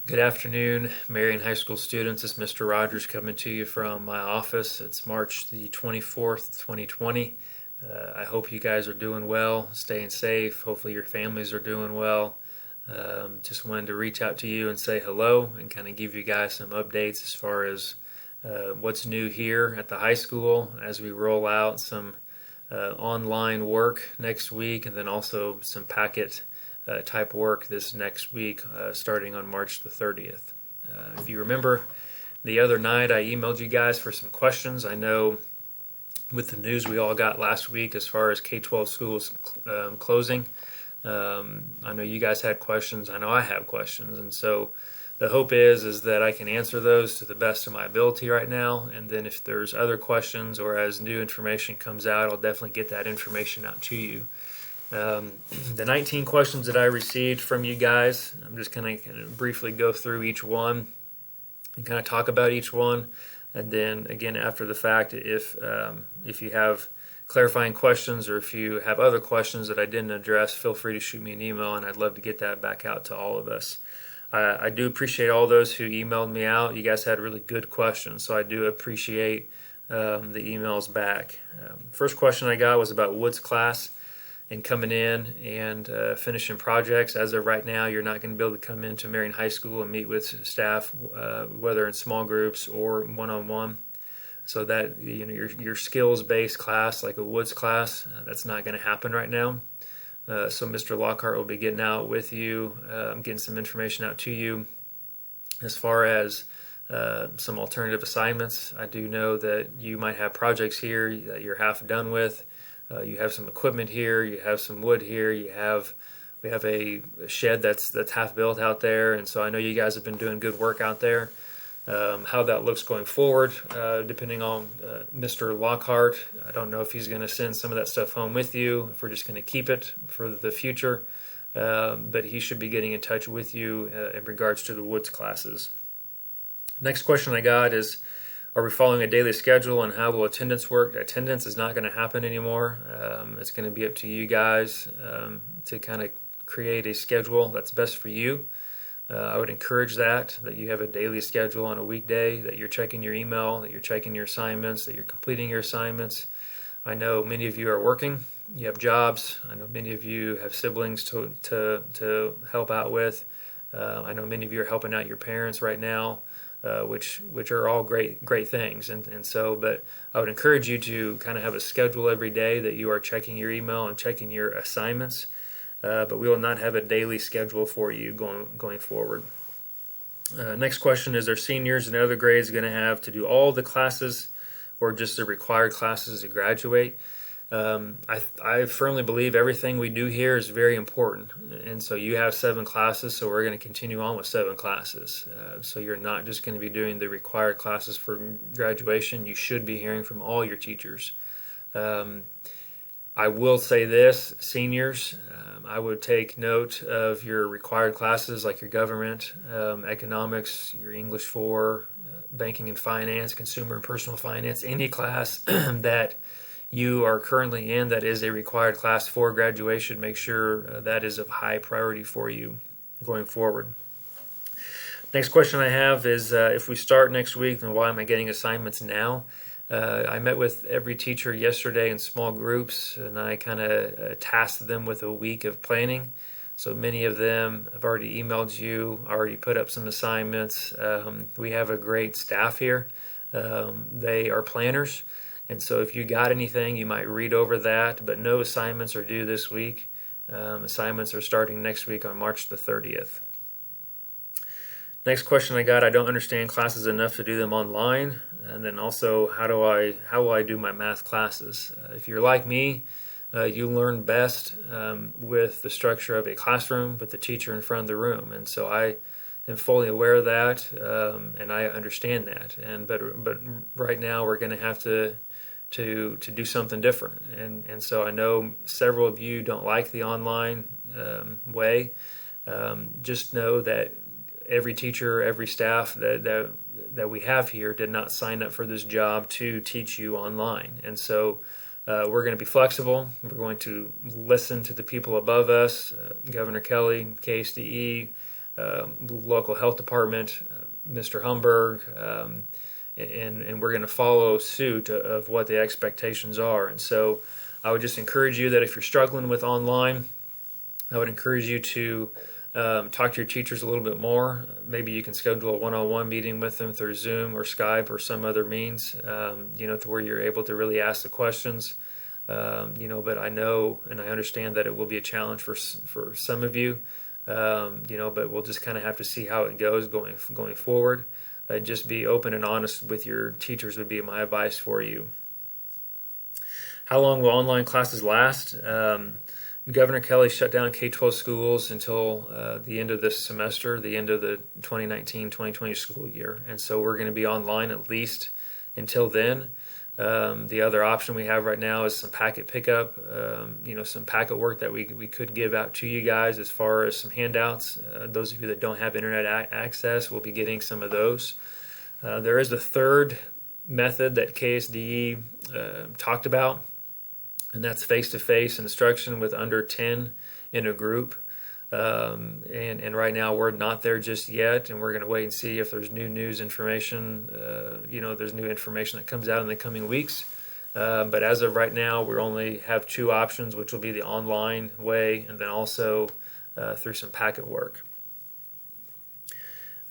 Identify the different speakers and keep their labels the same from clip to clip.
Speaker 1: Good afternoon, Marion High School students. It's Mr. Rogers coming to you from my office. It's March the 24th, 2020. I hope you guys are doing well, staying safe. Hopefully your families are doing well. Just wanted to reach out to you and say hello and kind of give you guys some updates as far as what's new here at the high school as we roll out some online work next week, and then also some packet type work this next week, starting on March the 30th. If you remember, the other night I emailed you guys for some questions. I know with the news we all got last week as far as K-12 schools closing, I know you guys had questions. I know I have questions, and so the hope is that I can answer those to the best of my ability right now. And then if there's other questions or as new information comes out, I'll definitely get that information out to you. The 19 questions that I received from you guys, I'm just going to briefly go through each one and kind of talk about each one. And then again, after the fact, if you have clarifying questions or if you have other questions that I didn't address, feel free to shoot me an email, and I'd love to get that back out to all of us. I do appreciate all those who emailed me out. You guys had really good questions, so I do appreciate the emails back. First question I got was about Wood's class and coming in and finishing projects. As of right now, you're not going to be able to come into Marion High School and meet with staff, whether in small groups or one-on-one. So that your skills-based class, like a Woods class, that's not going to happen right now. So Mr. Lockhart will be getting out with you, getting some information out to you as far as some alternative assignments. I do know that you might have projects here that you're half done with. You have some equipment here, you have some wood here, we have a shed that's half built out there, and so I know you guys have been doing good work out there. How that looks going forward, depending on Mr. Lockhart. I don't know if he's going to send some of that stuff home with you, if we're just going to keep it for the future, but he should be getting in touch with you in regards to the Woods classes. Next question I got is, are we following a daily schedule, and how will attendance work? Attendance is not going to happen anymore. It's going to be up to you guys to kind of create a schedule that's best for you. I would encourage that you have a daily schedule on a weekday, that you're checking your email, that you're checking your assignments, that you're completing your assignments. I know many of you are working, you have jobs. I know many of you have siblings to help out with. I know many of you are helping out your parents right now. Which are all great things, and so, but I would encourage you to kind of have a schedule every day that you are checking your email and checking your assignments, but we will not have a daily schedule for you going forward. Next question is, are seniors and other grades going to have to do all the classes or just the required classes to graduate? I firmly believe everything we do here is very important, and so you have 7 classes, so we're going to continue on with 7 classes. So you're not just going to be doing the required classes for graduation. You should be hearing from all your teachers. I will say this, seniors, I would take note of your required classes like your government, economics, your English 4, banking and finance, consumer and personal finance, any class that you are currently in that is a required class for graduation. Make sure that is of high priority for you going forward. Next question I have is, if we start next week, then why am I getting assignments now? I met with every teacher yesterday in small groups, and I kind of tasked them with a week of planning. So many of them have already emailed you, already put up some assignments. We have a great staff here. They are planners. And so if you got anything, you might read over that, but no assignments are due this week. Assignments are starting next week on March the 30th. Next question I got, I don't understand classes enough to do them online. And then also, how will I do my math classes? If you're like me, you learn best with the structure of a classroom with the teacher in front of the room. And so I am fully aware of that, and I understand that. But right now we're going to have to do something different, and so I know several of you don't like the online way. Just know that every teacher, every staff that we have here did not sign up for this job to teach you online, and so we're going to be flexible. We're going to listen to the people above us, Governor Kelly, KSDE, local health department, Mr. Humberg, and we're going to follow suit of what the expectations are. And so I would just encourage you that if you're struggling with online, I would encourage you to talk to your teachers a little bit more. Maybe you can schedule a one-on-one meeting with them through Zoom or Skype or some other means, to where you're able to really ask the questions. But I know and I understand that it will be a challenge for some of you. But we'll just kind of have to see how it goes going forward. Just be open and honest with your teachers would be my advice for you. How long will online classes last? Governor Kelly shut down K-12 schools until the end of this semester, the end of the 2019-2020 school year. And so we're going to be online at least until then. The other option we have right now is some packet pickup, some packet work that we could give out to you guys as far as some handouts. Those of you that don't have internet access will be getting some of those. There is a third method that KSDE talked about, and that's face-to-face instruction with under 10 in a group. And right now we're not there just yet, and we're going to wait and see if there's new news information. There's new information that comes out in the coming weeks. But as of right now, we only have two options, which will be the online way and then also through some packet work.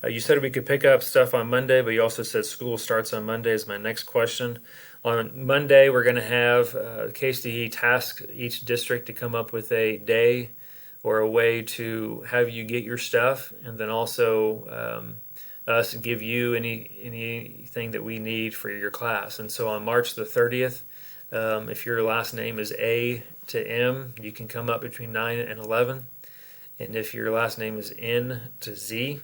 Speaker 1: You said we could pick up stuff on Monday, but you also said school starts on Monday is my next question. On Monday, we're going to have KSDE task each district to come up with a day or a way to have you get your stuff, and then also us give you anything that we need for your class. And so on March the 30th, if your last name is A to M, you can come up between 9 and 11. And if your last name is N to Z,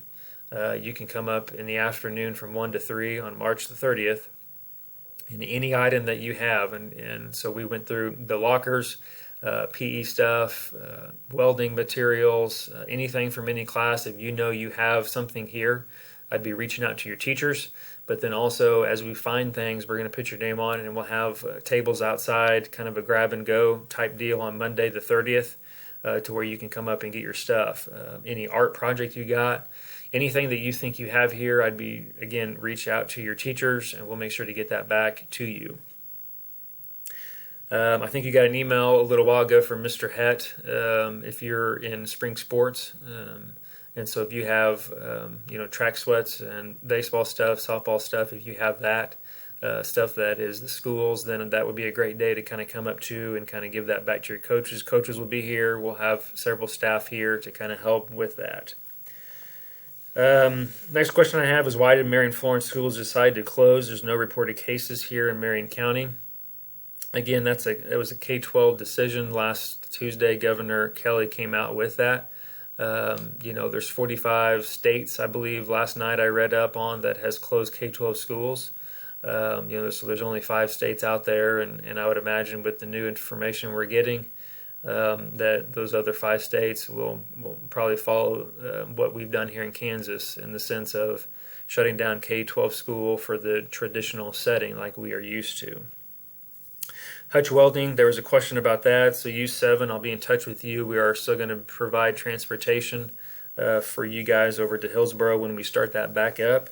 Speaker 1: you can come up in the afternoon from 1 to 3 on March the 30th. And any item that you have, and so we went through the lockers, PE stuff, welding materials, anything from any class. If you know you have something here, I'd be reaching out to your teachers. But then also, as we find things, we're going to put your name on it, and we'll have tables outside, kind of a grab and go type deal on Monday the 30th, to where you can come up and get your stuff. Any art project you got, anything that you think you have here, I'd be, again, reach out to your teachers, and we'll make sure to get that back to you. I think you got an email a little while ago from Mr. Hett, if you're in spring sports. And so if you have, track sweats and baseball stuff, softball stuff, if you have that stuff that is the schools, then that would be a great day to kind of come up to and kind of give that back to your coaches. Coaches will be here. We'll have several staff here to kind of help with that. Next question I have is, why did Marion Florence schools decide to close? There's no reported cases here in Marion County. Again, that was a K-12 decision last Tuesday. Governor Kelly came out with that. There's 45 states, I believe, last night I read up on that has closed K-12 schools. So there's only 5 states out there, and I would imagine with the new information we're getting, that those other 5 states will probably follow what we've done here in Kansas in the sense of shutting down K-12 school for the traditional setting like we are used to. Hutch Welding, there was a question about that. So U7, I'll be in touch with you. We are still going to provide transportation for you guys over to Hillsboro when we start that back up.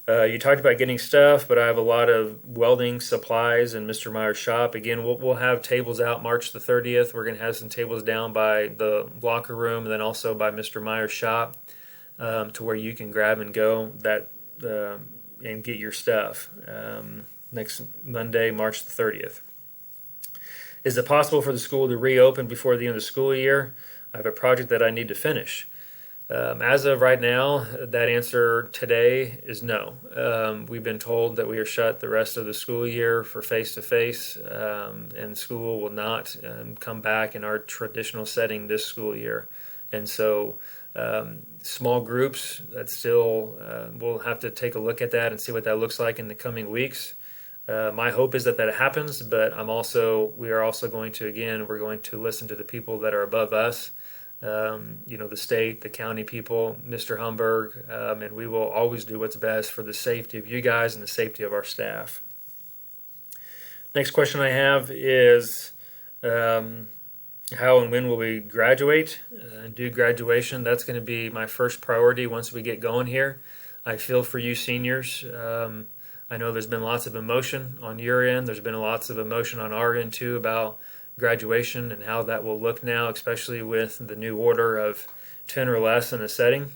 Speaker 1: You talked about getting stuff, but I have a lot of welding supplies in Mr. Meyer's shop. Again, we'll have tables out March the 30th. We're going to have some tables down by the locker room and then also by Mr. Meyer's shop to where you can grab and go and get your stuff next Monday, March the 30th. Is it possible for the school to reopen before the end of the school year? I have a project that I need to finish. As of right now, that answer today is no. We've been told that we are shut the rest of the school year for face-to-face, and school will not come back in our traditional setting this school year. And so small groups, that still, we'll have to take a look at that and see what that looks like in the coming weeks. My hope is that happens, but we are also going to, again, we're going to listen to the people that are above us, the state, the county people, Mr. Humberg, and we will always do what's best for the safety of you guys and the safety of our staff. Next question I have is, how and when will we graduate and do graduation? That's going to be my first priority once we get going here. I feel for you seniors. I know there's been lots of emotion on your end. There's been lots of emotion on our end too about graduation and how that will look now, especially with the new order of 10 or less in a setting.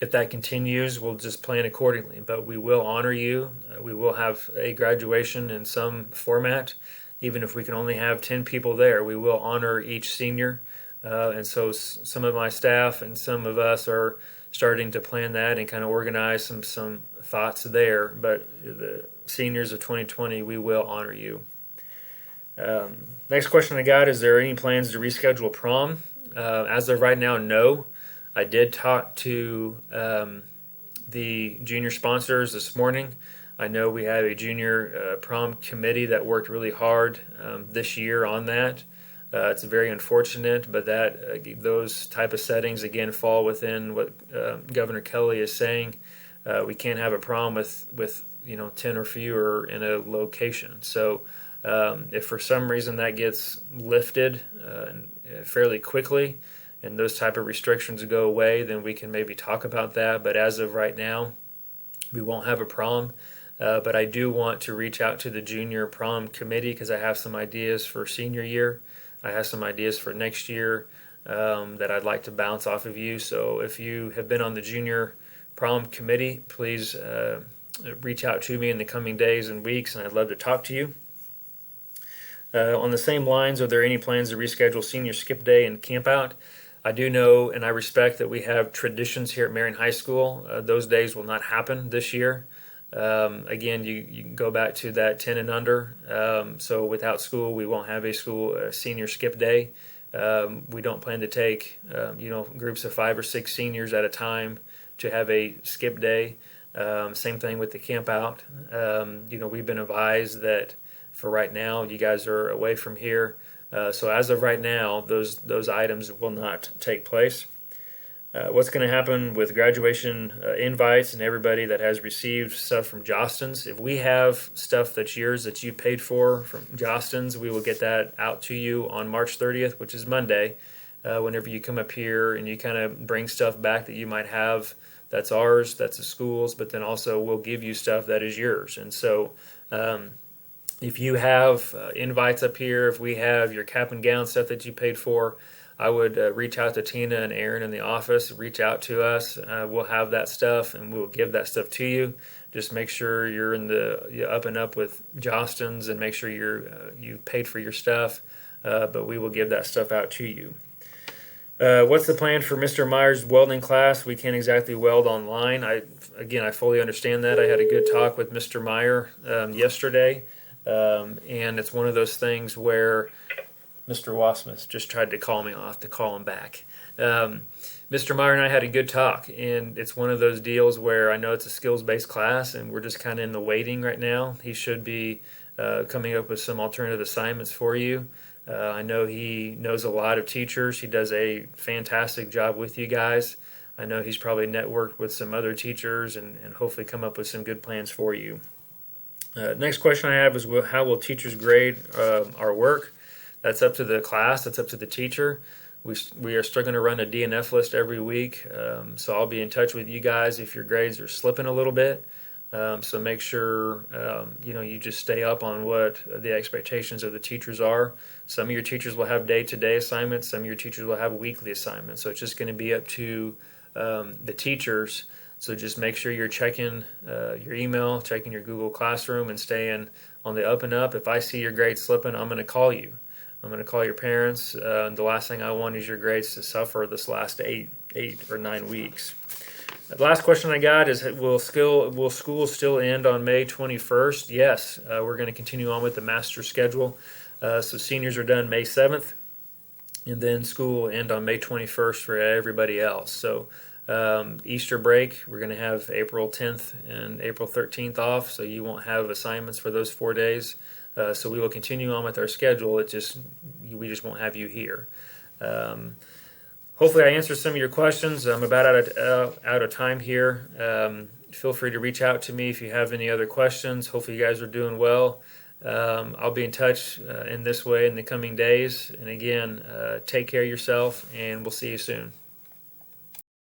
Speaker 1: If that continues, we'll just plan accordingly. But we will honor you. We will have a graduation in some format. Even if we can only have 10 people there, we will honor each senior. And so some of my staff and some of us are starting to plan that and kind of organize some thoughts there. But the seniors of 2020, we will honor you. Next question I got, is there any plans to reschedule prom? As of right now, no. I did talk to the junior sponsors this morning. I know we have a junior prom committee that worked really hard this year on that. It's very unfortunate, but those type of settings again fall within what Governor Kelly is saying. We can't have a prom with 10 or fewer in a location. So if for some reason that gets lifted fairly quickly, and those type of restrictions go away, then we can maybe talk about that. But as of right now, we won't have a prom. But I do want to reach out to the junior prom committee because I have some ideas for senior year. I have some ideas for next year that I'd like to bounce off of you. So if you have been on the junior prom committee, please reach out to me in the coming days and weeks, and I'd love to talk to you. On the same lines, are there any plans to reschedule senior skip day and camp out? I do know and I respect that we have traditions here at Marion High School. Those days will not happen this year. Again, you can go back to that 10 and under. So without school, we won't have a senior skip day. We don't plan to take groups of 5 or 6 seniors at a time to have a skip day. Same thing with the camp out. We've been advised that for right now, you guys are away from here. So as of right now, those items will not take place. What's going to happen with graduation invites and everybody that has received stuff from Jostens? If we have stuff that's yours that you paid for from Jostens, we will get that out to you on March 30th, which is Monday. Whenever you come up here and you kind of bring stuff back that you might have that's ours, that's the school's, but then also we'll give you stuff that is yours. And so if you have invites up here, if we have your cap and gown stuff that you paid for, I would reach out to Tina and Aaron in the office, reach out to us. We'll have that stuff and we'll give that stuff to you. Just make sure you're up and up with Jostens and make sure you've paid for your stuff, but we will give that stuff out to you. What's the plan for Mr. Myers' welding class? We can't exactly weld online. I fully understand that. I had a good talk with Mr. Meyer yesterday, and it's one of those things where Mr. Wasmuth just tried to call me off to call him back. Mr. Meyer and I had a good talk, and it's one of those deals where I know it's a skills-based class, and we're just kind of in the waiting right now. He should be coming up with some alternative assignments for you. I know he knows a lot of teachers. He does a fantastic job with you guys. I know he's probably networked with some other teachers and hopefully come up with some good plans for you. Next question I have is, how will teachers grade our work? That's up to the class. That's up to the teacher. We are still going to run a DNF list every week, so I'll be in touch with you guys if your grades are slipping a little bit. So make sure you just stay up on what the expectations of the teachers are. Some of your teachers will have day-to-day assignments. Some of your teachers will have weekly assignments. So it's just going to be up to the teachers. So just make sure you're checking your email, checking your Google Classroom, and staying on the up and up. If I see your grades slipping, I'm going to call you. I'm going to call your parents. The last thing I want is your grades to suffer this last 8 or 9 weeks. The last question I got is, will school still end on May 21st? Yes, we're going to continue on with the master schedule. So seniors are done May 7th, and then school will end on May 21st for everybody else. So Easter break, we're going to have April 10th and April 13th off, so you won't have assignments for those 4 days. So we will continue on with our schedule. We just won't have you here. Hopefully I answered some of your questions. I'm about out of time here. Feel free to reach out to me if you have any other questions. Hopefully you guys are doing well. I'll be in touch in this way in the coming days. And again, take care of yourself, and we'll see you soon.